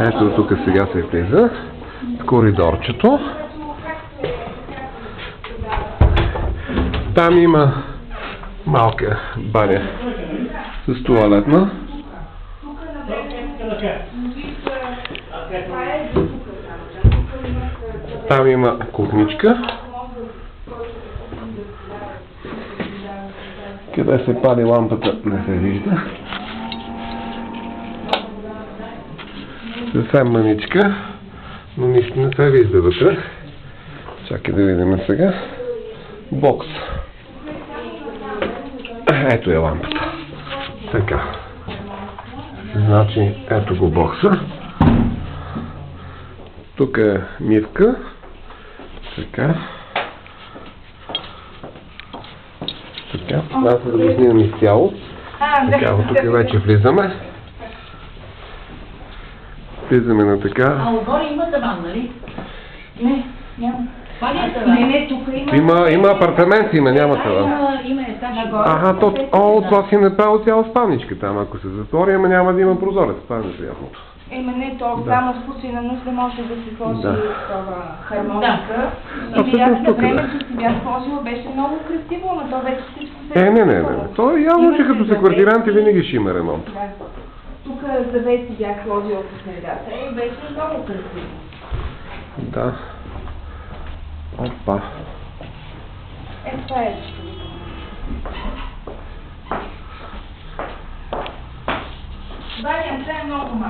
Ето тук сега се влиза в коридорчето. Там има малка баня с туалетна. Там има кухничка, къде се пали лампата не се вижда. Съвсем маничка, но нищо не се вижда вътре. Чакай да видим сега. Бокс. Ето е лампата. Така. Значи, ето го бокса. Тук е мивка. Така. Така. Аз да го снимам изцяло. Така, тук вече влизаме. Влизаме на така. А отгоре има таван, нали? Не, няма. Има апартамент, няма таван. Има етаж. Аха, това си направил цяла спалничка там, ако се затвори, ама няма да има прозорец, това е неприятното. Не, то само в случай на нужда може да се сложи това хармоника. Или аз на времето си бях сложила, беше много красиво, но то вече всичко се... Не. То е явно, че като са квартиранти винаги ще има ремонт. Тук завеси бях сложила по снегата и беше много красиво. Да. Опа. Това е. Баня, това е много малко.